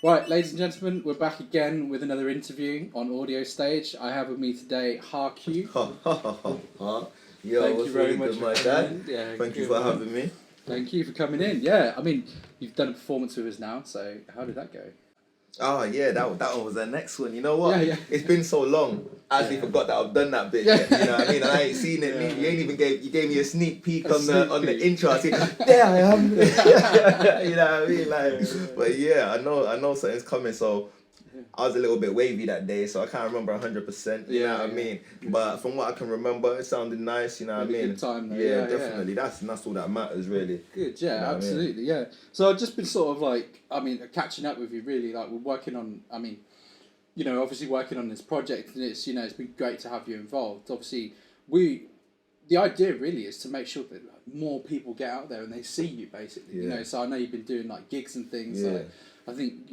Right, ladies and gentlemen, we're back again with another interview on AudioStage. I have with me today Har-Q. Yo, Thank what's you very really much good, for my coming dad? in. Yeah, Thank you good, for man. having me. Thank you for coming in. Yeah, I mean, you've done a performance with us now, so how did that go? Oh yeah, that one was the next one. You know what? Yeah. It's been so long. I actually forgot that I've done that bit. Yeah. Yet, you know what I mean? And I ain't seen it. Yeah. You ain't even gave me a sneak peek A on sneak the peek. intro. I see, there I am. You know what I mean? Like, but yeah, I know something's coming. So I was a little bit wavy that day, so I can't remember 100%. You know what I mean? But from what I can remember, it sounded nice. You know what I mean? Good time though. Yeah, definitely. That's all that matters, really. Good, yeah, You know what I mean? absolutely, yeah. So I've just been sort of like, catching up with you really, like we're working on, obviously working on this project, and it's, it's been great to have you involved. Obviously, the idea really is to make sure that more people get out there and they see you, basically, so I know you've been doing like gigs and things, like, I think,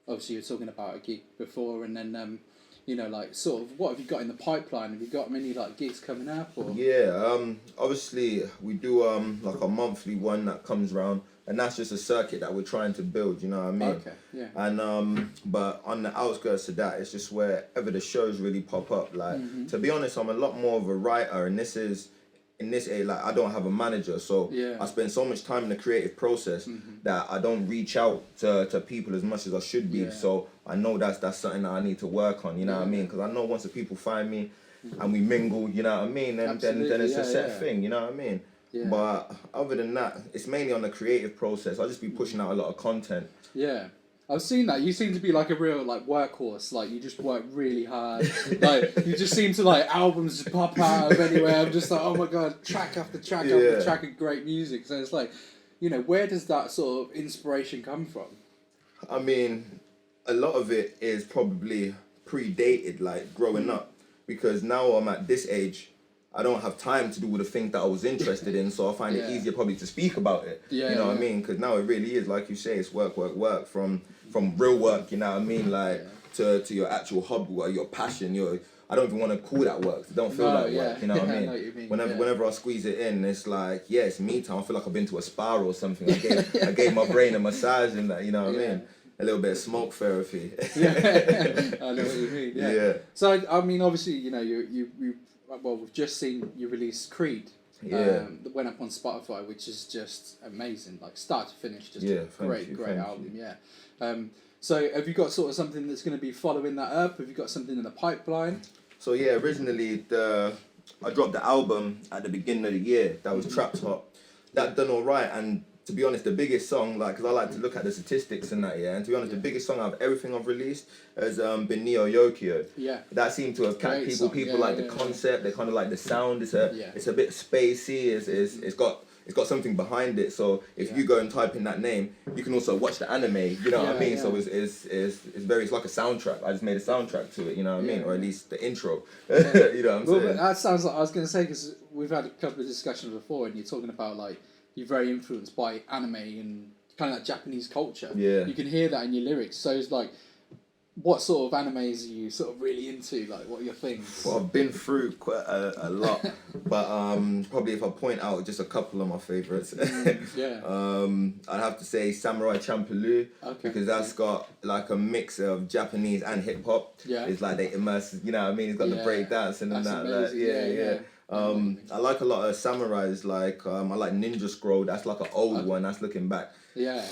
obviously you were talking about a gig before, and then, like sort of what have you got in the pipeline? Have you got many like gigs coming up? Or? Yeah, obviously we do like a monthly one that comes round, and that's just a circuit that we're trying to build, you know what I mean? Okay, yeah. And but on the outskirts of that, it's just wherever the shows really pop up. Like, to be honest, I'm a lot more of a writer, and this age, like, I don't have a manager, so I spend so much time in the creative process that I don't reach out to people as much as I should be. So I know that's something that I need to work on, you know what I mean? Because I know once the people find me and we mingle, you know what I mean, then it's a set thing, you know what I mean? Yeah. But other than that, it's mainly on the creative process. I'll just be pushing out a lot of content. Yeah. I've seen that. You seem to be like a real like workhorse. Like you just work really hard. Like you just seem to like albums just pop out of anywhere. I'm just like, oh my god, track after track after track of great music. So it's like, where does that sort of inspiration come from? I mean, a lot of it is probably predated, like growing up, because now I'm at this age. I don't have time to do all the things that I was interested in, so I find it easier probably to speak about it. You know what I mean? Because now it really is, like you say, it's work, from real work, you know what I mean? Like, to your actual hobby, or your passion, I don't even want to call that work. It don't feel like work, you know what I mean? I know what you mean. Whenever I squeeze it in, it's like, it's me time. I feel like I've been to a spa or something. I gave my brain a massage and that, you know what I mean? A little bit of smoke therapy. I know what you mean. Yeah. So I mean, obviously, we've just seen you release Creed. That went up on Spotify, which is just amazing, like start to finish, just a great album. Yeah. So have you got sort of something that's going to be following that up? Have you got something in the pipeline? So originally I dropped the album at the beginning of the year. That was Trapped Hot. That done all right, and to be honest, the biggest song, like, because I like to look at the statistics and that, and to be honest, the biggest song out of everything I've released has been Neo Yokio. Yeah. That seemed to have catch people. People like the concept. They kind of like the sound. It's a bit spacey. It's got something behind it. So if you go and type in that name, you can also watch the anime. You know what I mean? So it's like a soundtrack. I just made a soundtrack to it. You know what I mean? Or at least the intro. You know what I'm saying? That sounds like I was going to say, because we've had a couple of discussions before, and you're talking about like. You're very influenced by anime and kind of like Japanese culture. Yeah. You can hear that in your lyrics. So it's like, what sort of animes are you sort of really into? Like, what are your things? Well, I've been through quite a lot, but probably if I point out just a couple of my favourites, I'd have to say Samurai Champloo, because that's got like a mix of Japanese and hip hop. Yeah. It's like they immerse, you know what I mean? It's got the break dancing and that. Like, I like a lot of samurais, like I like Ninja Scroll. That's like an old one. That's looking back. Yeah,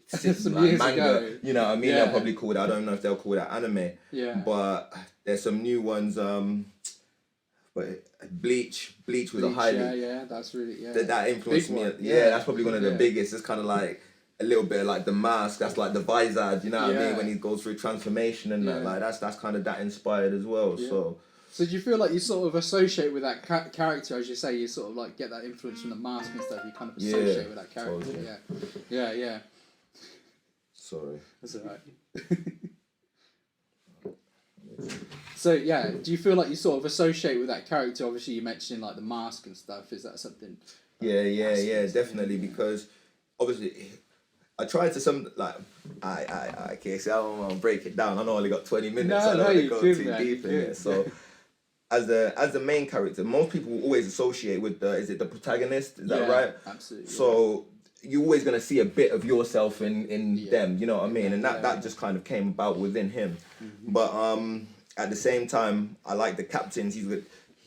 some like years manga. Ago. You know what I mean? They'll probably call that. I don't know if they'll call that anime. Yeah. But there's some new ones. But Bleach was a highly. Yeah, that's really that influenced me. Yeah, that's probably one of the biggest. It's kind of like a little bit like The Mask. That's like the Vizard. You know what I mean? When he goes through transformation and that. Like that's kind of that inspired as well. Yeah. So do you feel like you sort of associate with that character, as you say, you sort of like get that influence from The Mask and stuff, you kind of associate with that character, totally. Yeah. Sorry. That's alright. So do you feel like you sort of associate with that character? Obviously you mentioned like The Mask and stuff, is that something? Yeah, definitely, because obviously I tried to okay, so I don't want to break it down. I know I only got 20 minutes, so I don't want to go too deep in it. So as the main character, most people will always associate with the protagonist, is that right? Absolutely. So you're always gonna see a bit of yourself in them, you know what I mean? And that just kind of came about within him. But at the same time, I like the captains.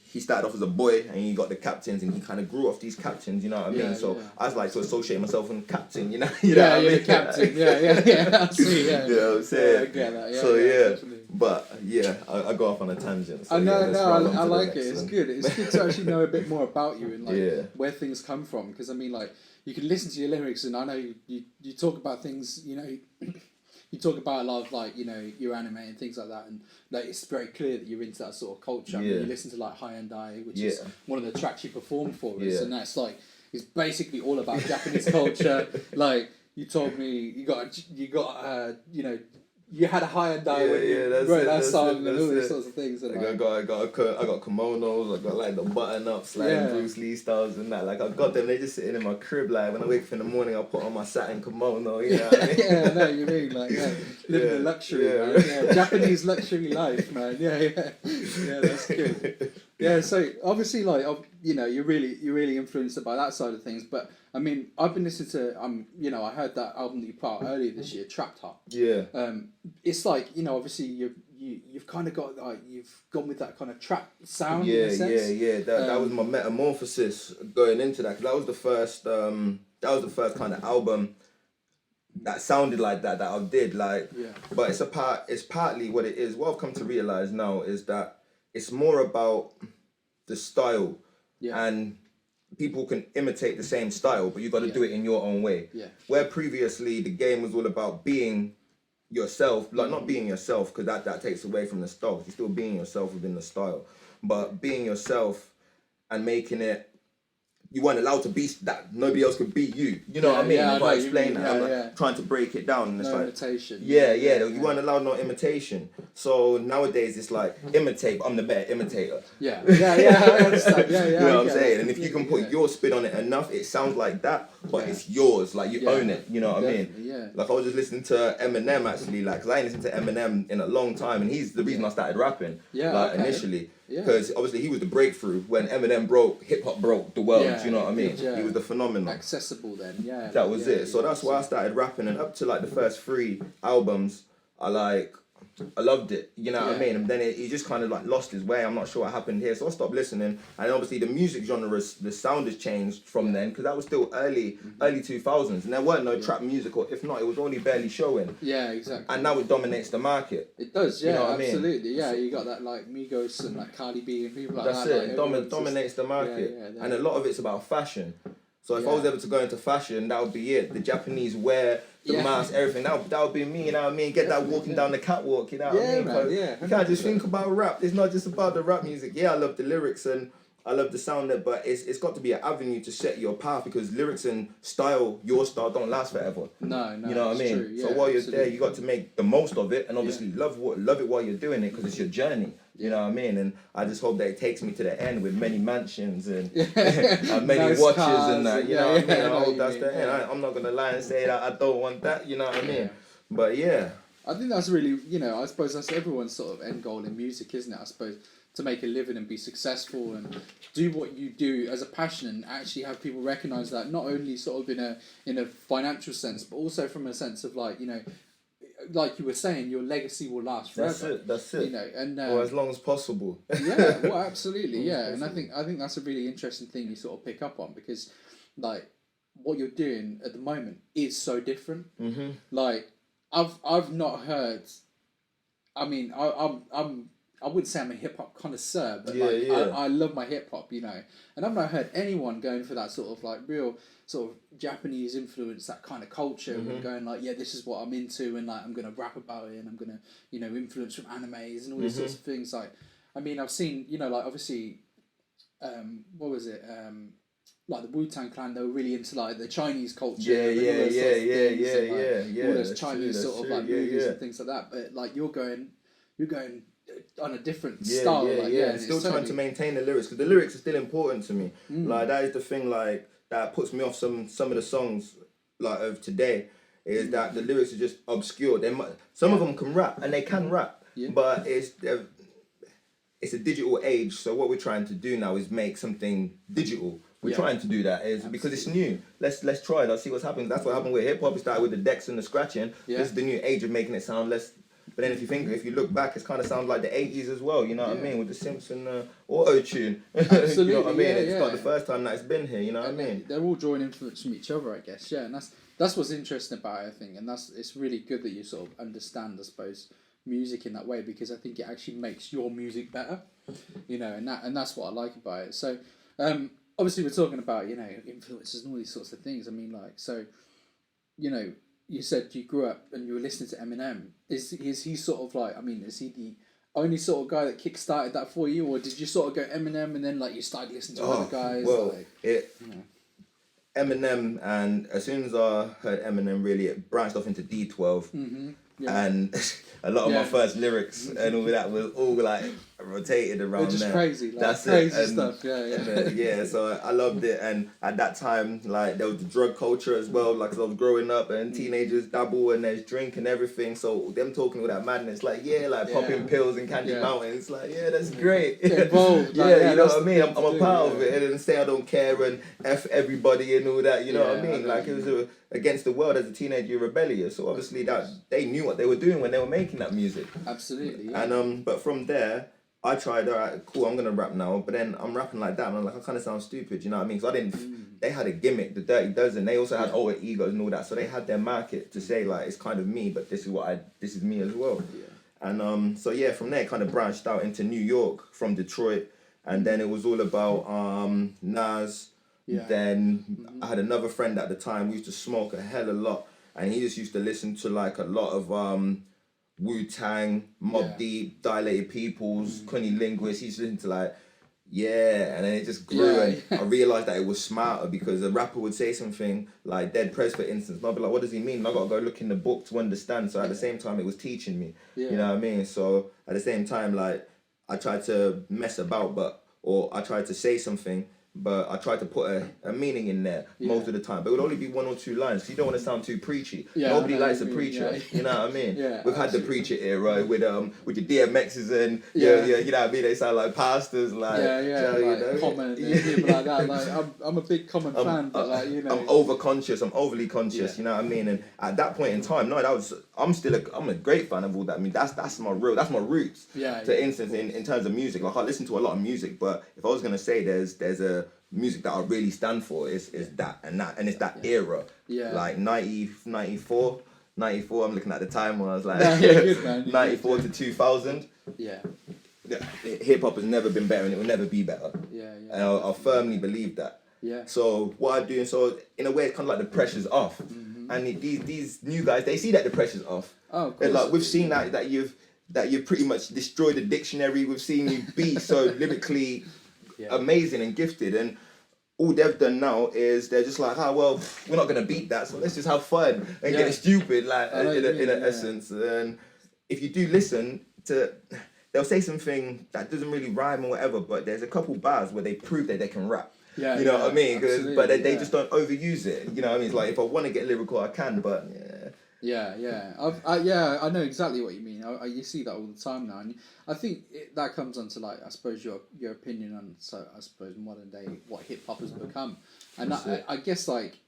He started off as a boy and he got the captains and he kind of grew off these captains, you know what I mean? So I was like to associate myself with captain, you know what I mean? The captain, I see, You know what I'm saying? I get that, so but I go off on a tangent. So, I like it. It's good. It's good to actually know a bit more about you and like where things come from. Because I mean, like, you can listen to your lyrics and I know you talk about things, you know, you talk about a lot of like, you know, your anime and things like that, and like it's very clear that you're into that sort of culture. I mean, you listen to like Hyundai, which is one of the tracks you performed for us, and that's like, it's basically all about Japanese culture. Like, you told me you got you know, you had a Hyundai when you wrote that song and all these sorts of things. And I got kimonos, I got like the button ups, like Bruce Lee styles and that. Like I got them, they just sitting in my crib. Like when I wake up in the morning, I put on my satin kimono. You know what I mean? I know you mean, like living the luxury, man. Yeah, Japanese luxury life, man. Yeah, that's good. Yeah, so obviously, like, you know, you're really influenced by that side of things. But I mean, I've been listening to you know, I heard that album that you put out earlier this year, Trapped Heart. Yeah. It's like, you know, obviously you've kind of got like, you've gone with that kind of trap sound. Yeah. In a sense. That was my metamorphosis going into that, because that was the first kind of album that sounded like that I did, like. Yeah. But it's partly what it is. What I've come to realize now is that it's more about the style, and people can imitate the same style, but you got to do it in your own way. Yeah. Where previously the game was all about being yourself, like not being yourself, because that takes away from the style. You're still being yourself within the style, but being yourself and making it. You weren't allowed to be that. Nobody else could beat you. You know what I mean? If I explain that, I'm like trying to break it down. And it's like imitation. You weren't allowed no imitation. So nowadays it's like imitate, but I'm the better imitator. I understand. You know what I'm saying? And if you can put your spin on it enough, it sounds like that, but it's yours. Like you own it. You know what I mean? Yeah. Like I was just listening to Eminem actually, like, because I ain't listened to Eminem in a long time, and he's the reason I started rapping. Initially. Because obviously he was the breakthrough when Eminem hip hop broke the world. You know what I mean? He was the phenomenon. Accessible then, That was it. So that's why I started rapping, and up to like the first 3 albums, I loved it, you know what I mean? And then he just kind of like lost his way. I'm not sure what happened here, so I stopped listening. And obviously the music genre, the sound has changed from then, because that was still early 2000s, and there weren't no trap music, or if not, it was only barely showing. Yeah, exactly. And now it dominates the market. It does, yeah, you know what absolutely. I mean? Yeah, you got that like Migos and like Cardi B and people like that. That's it. Like, dominates the market, and a lot of it's about fashion. So if I was able to go into fashion, that would be it. The Japanese wear, the mask, everything. That would be me, you know what I mean? Get that walking down the catwalk, you know what I mean? Man, you can't just think about rap. It's not just about the rap music. Yeah, I love the lyrics and I love the sound there, but it's got to be an avenue to set your path, because lyrics and style, your style, don't last forever. No. You know what I mean? True. So while you're there, you got to make the most of it, and obviously love it while you're doing it, because it's your journey. You know what I mean? And I just hope that it takes me to the end with many mansions and, and many nice watches cars and that. You know what I mean? I hope that's the end. Yeah. I'm not going to lie and say that I don't want that. You know what I mean? But yeah. I think that's really, you know, I suppose that's everyone's sort of end goal in music, isn't it? I suppose to make a living and be successful and do what you do as a passion, and actually have people recognise that, not only sort of in a financial sense, but also from a sense of like, you know, like you were saying, your legacy will last forever. That's it. You know, and or as long as possible. Well, absolutely, and I think that's a really interesting thing you sort of pick up on, because like what you're doing at the moment is so different. Mm-hmm. Like I've not heard. I mean, I wouldn't say I'm a hip hop connoisseur, but I love my hip hop, you know, and I've not heard anyone going for that sort of like real sort of Japanese influence, that kind of culture, and going like, this is what I'm into, and like I'm gonna rap about it, and I'm gonna, you know, influence from animes and all these sorts of things. Like, I mean, I've seen, you know, like obviously, what was it? Like the Wu-Tang Clan, they were really into like the Chinese culture. All those Chinese sort of like movies and things like that. But like you're going on a different style. And still trying to maintain the lyrics, because the lyrics are still important to me. Like that is the thing, like that puts me off some of the songs like of today, is that the lyrics are just obscure. Some of them can rap, and they can rap, but it's a digital age. So what we're trying to do now is make something digital, We're trying to do that because it's new. Let's try it. Let's see what's happening. That's what happened with hip hop. It started with the decks and the scratching. This is the new age of making it sound less. But then if you look back, it's kind of sounds like the 80s as well. You know what I mean? With the Simpson auto tune. Absolutely. You know what I mean? It's not the first time that it's been here. You know what I mean? They're all drawing influence from each other, I guess. Yeah, and that's what's interesting about it, I think, and it's really good that you sort of understand, I suppose, music in that way, because I think it actually makes your music better. You know, and that's what I like about it. So, obviously, we're talking about, you know, influences and all these sorts of things. I mean, like, so, you know, you said you grew up and you were listening to Eminem. Is he sort of like, I mean, is he the only sort of guy that kick-started that for you, or did you sort of go Eminem and then like you started listening to other guys? Well, you know. Eminem, and as soon as I heard Eminem, really it branched off into D12. And a lot of my first lyrics and all that was all like rotated around They're just there. Crazy, like that's crazy it. stuff. Yeah. So I loved it, and at that time, like there was the drug culture as well. Like 'cause I was growing up, and teenagers dabble and there's drink and everything. So them talking all that madness, like popping pills in Candy Mountain. It's like that's great. Involved, you know what I mean. I'm a part of it, and then say I don't care and F everybody and all that. You know what I mean? Like it was against the world as a teenager, you're rebellious. So obviously that they knew what they were doing when they were making that music. Absolutely. Yeah. And but from there, I tried. All right, cool. I'm gonna rap now. But then I'm rapping like that, and I'm like, I kind of sound stupid. You know what I mean? Because I didn't. They had a gimmick, the Dirty Dozen. They also had alter egos and all that. So they had their market to say like it's kind of me, but this is me as well. Yeah. And so from there, kind of branched out into New York from Detroit, and then it was all about Nas. Yeah. Then I had another friend at the time. We used to smoke a hell of a lot, and he just used to listen to like a lot of Wu-Tang, Mobb Deep, Dilated Peoples, Kunny Linguist. He used to listen to like and then it just grew, and I realised that it was smarter because a rapper would say something like Dead Prez, for instance, and I'd be like, what does he mean? And I gotta go look in the book to understand. So at the same time, it was teaching me. You know what I mean? So at the same time, like I tried to mess about, or I tried to say something, but I tried to put a meaning in there most of the time. But it would only be one or two lines, because you don't want to sound too preachy. Nobody likes a preacher, you know what I mean? We've had the preacher era with your DMXs and you know what I mean? They sound like pastors, like Common and people like that. Like I'm a big Common fan, but like you know, I'm overly conscious, you know what I mean? And at that point in time, I'm a great fan of all that. I mean, that's my roots. To instance, in terms of music, like I listen to a lot of music, but if I was gonna say there's a music that I really stand for is that and it's that era. Like 94, I'm looking at the time when I was like good, man. 94 to 2000. Hip hop has never been better and it will never be better. And I firmly believe that. So what I'm doing, so in a way it's kind of like the pressure's off. And these new guys, they see that the pressure's off. Oh, of course. Like we've seen that you've pretty much destroyed the dictionary. We've seen you be so lyrically amazing and gifted, and all they've done now is they're just like, well, we're not gonna beat that, so let's just have fun and get stupid, like in an essence. And if you do listen to, they'll say something that doesn't really rhyme or whatever, but there's a couple bars where they prove that they can rap. You know what I mean? But they just don't overuse it. You know what I mean? It's like if I want to get lyrical, I can, but I know exactly what you mean. You see that all the time now, and I think that comes onto like I suppose your opinion on I suppose modern day what hip hop has become, and I guess like,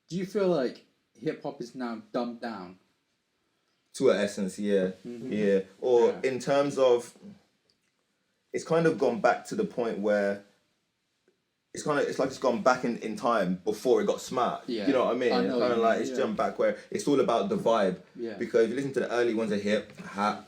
do you feel like hip hop is now dumbed down? To an essence, or in terms of, it's kind of gone back to the point where. It's like it's gone back in time before it got smart. You know what I mean? It's kind of like it's jumped back where it's all about the vibe. Because if you listen to the early ones, a hippie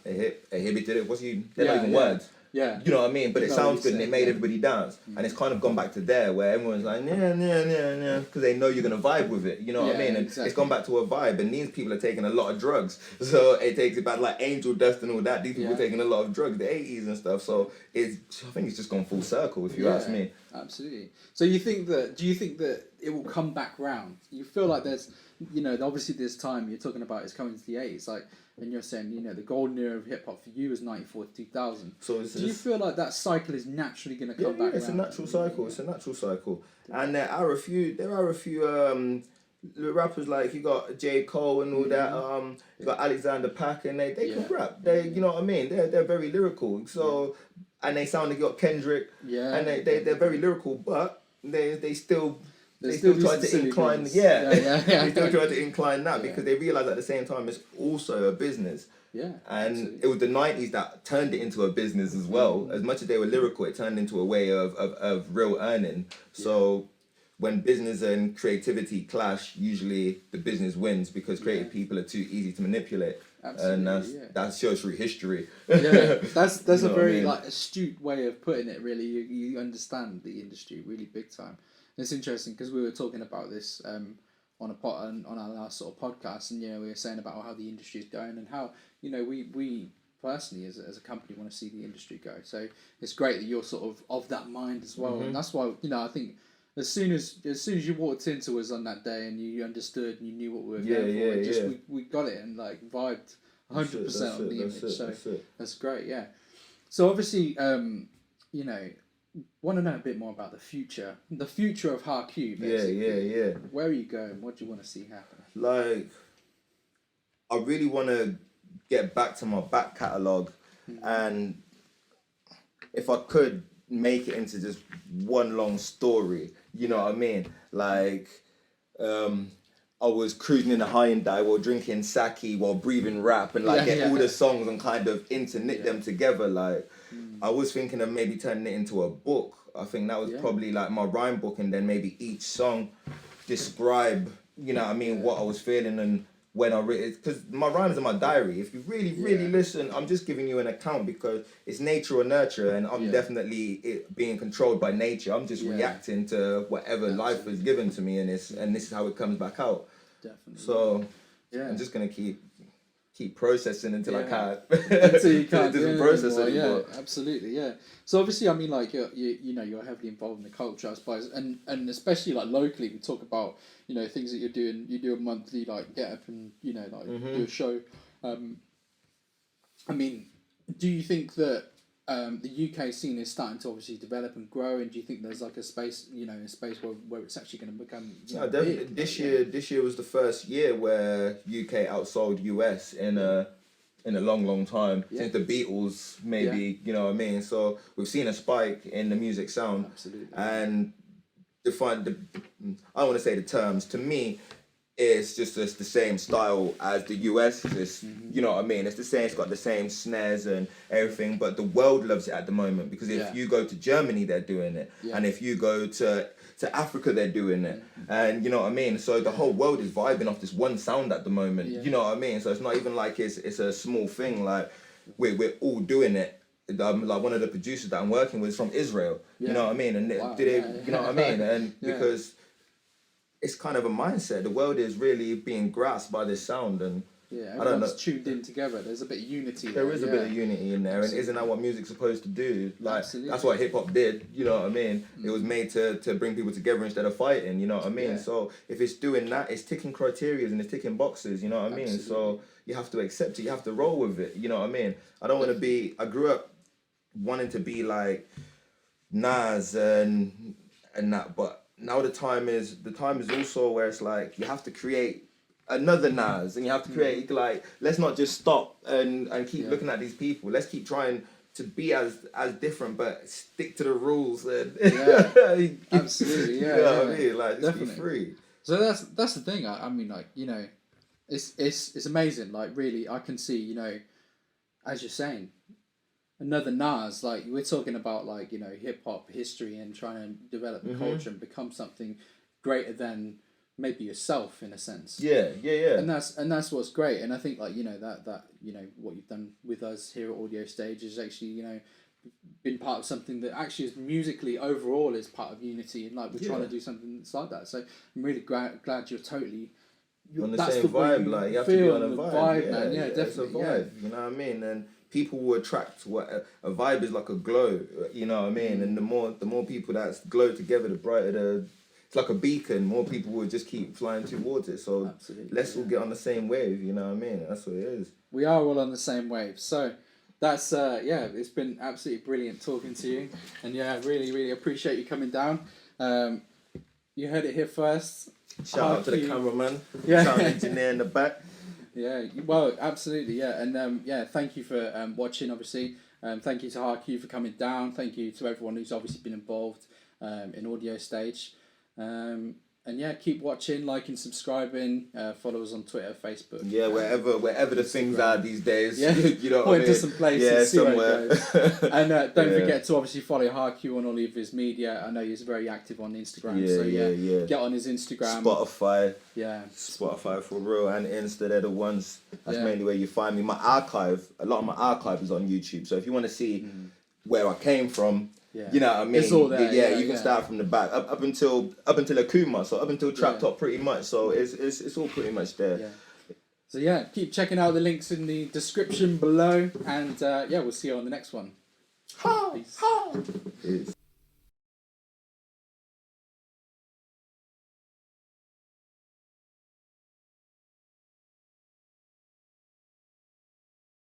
did it. They're not even words. You know what I mean? But it sounds good and it made everybody dance. And it's kind of gone back to there where everyone's like, because they know you're going to vibe with it. You know what I mean? And it's gone back to a vibe. And these people are taking a lot of drugs. So it takes it back like Angel Dust and all that. These people are taking a lot of drugs, the 80s and stuff. So I think it's just gone full circle, if you ask me. Absolutely. So do you think that it will come back round? You feel like there's, obviously this time you're talking about is coming to the 80s, like, and you're saying, the golden era of hip hop for you is 94 to 2000. So do you feel like that cycle is naturally going to come back round? It's a natural cycle. It's a natural cycle. And there are a few rappers, like you got J. Cole and all that, you got Alexander Paak, and they can rap. They, you know what I mean? They're very lyrical. So and they sound like you got Kendrick, and they're very lyrical, but they still still try to incline, they still try to incline that Yeah. because they realise at the same time it's also a business. Yeah, and absolutely. it was the 90s that turned it into a business as well. As much as they were lyrical, it turned into a way of real earning. So when business and creativity clash, usually the business wins because creative people are too easy to manipulate. Absolutely, and that shows through history. Yeah, that's You know a very what I mean? astute way of putting it. Really, you understand the industry really big time. And it's interesting because we were talking about this on our last sort of podcast, and we were saying about how the industry is going and how we personally as a company want to see the industry go. So it's great that you're sort of that mind as well, and that's why I think. As soon as you walked into us on that day and you understood and you knew what we were going for, we got it and vibed 100% on the image. That's great, yeah. So obviously, want to know a bit more about the future of Har-Q, basically. Yeah. Where are you going? What do you want to see happen? I really want to get back to my back catalogue, and if I could make it into just one long story, you know what I mean? I was cruising in a Hyundai while drinking sake while breathing rap and get all the songs and kind of interknit them together. I was thinking of maybe turning it into a book. I think that was probably my rhyme book, and then maybe each song describe, what I was feeling and when I read it, because my rhymes are my diary. If you really listen, I'm just giving you an account because it's nature or nurture, and I'm definitely being controlled by nature. I'm just reacting to whatever life has given to me, and this is how it comes back out. Definitely. So I'm just gonna keep processing until I can't. Until you can't do do process anymore. Yeah, absolutely. Yeah. So obviously, I mean, you're heavily involved in the culture, I suppose, and especially locally, we talk about things that you're doing. You do a monthly get up and do a show. I mean, do you think that the UK scene is starting to obviously develop and grow, and do you think there's a space, a space where it's actually going to become definitely big? This year was the first year where UK outsold US in a long time since the Beatles, maybe, you know what I mean? So we've seen a spike in the music sound. Absolutely. And I don't want to say the terms, to me it's just the same style as the US. You know what I mean? It's the same. It's got the same snares and everything, but the world loves it at the moment because if you go to Germany, they're doing it, and if you go to Africa, they're doing it, and you know what I mean. So the whole world is vibing off this one sound at the moment. You know what I mean? So it's not even it's a small thing. We're all doing it. One of the producers that I'm working with is from Israel. You know what I mean? And you know what I mean? And because it's kind of a mindset. The world is really being grasped by this sound, and everyone's tuned in together. There's a bit of unity. There is a bit of unity in there, Absolutely. And isn't that what music's supposed to do? Absolutely. That's what hip hop did. You know what I mean? It was made to bring people together instead of fighting. You know what I mean? So if it's doing that, it's ticking criteria and it's ticking boxes. You know what I mean? So you have to accept it. You have to roll with it. You know what I mean? I don't want to be. I grew up wanting to be like Nas and that, but now the time is also where it's you have to create another Nas, and you have to create let's not just stop and keep looking at these people. Let's keep trying to be as different, but stick to the rules and absolutely, you know what I mean? Just definitely. be free. So that's the thing. I mean, it's amazing. Really, I can see, as you're saying, another Nas. We're talking about hip hop history and trying to develop the culture and become something greater than maybe yourself in a sense. Yeah. And that's what's great. And I think that what you've done with us here at AudioStage is actually been part of something that actually is musically overall is part of unity, and we're trying to do something that's like that. So I'm really glad you're totally. On the same vibe, you have to be on a vibe, man. Yeah, definitely. It's a vibe, you know what I mean? And people will attract what a vibe is, like a glow, you know what I mean? And the more people that glow together, the brighter it's like a beacon. More people will just keep flying towards it. So let's all get on the same wave, you know what I mean? That's what it is. We are all on the same wave. So that's it's been absolutely brilliant talking to you, and really, really appreciate you coming down. You heard it here first. Shout out to the cameraman, sound engineer in the back. Yeah, well, absolutely, and thank you for watching. Obviously, thank you to Har-Q for coming down. Thank you to everyone who's obviously been involved. in AudioStage. And yeah, keep watching, liking, subscribing. Follow us on Twitter, Facebook. Yeah, wherever the things are these days. Yeah, you know point to some places. Yeah, see somewhere. Where it goes. And don't forget to obviously follow Har-Q on all of his media. I know he's very active on Instagram. Yeah. Get on his Instagram. Spotify. Yeah. Spotify for real, and Insta. They're the ones. That's mainly where you find me. My archive. A lot of my archive is on YouTube. So if you want to see where I came from. Yeah. You know what I mean? It's all there, you can start from the back up until Akuma, so up until Trap Top pretty much. So it's all pretty much there. Yeah. So yeah, keep checking out the links in the description below, and we'll see you on the next one. Peace.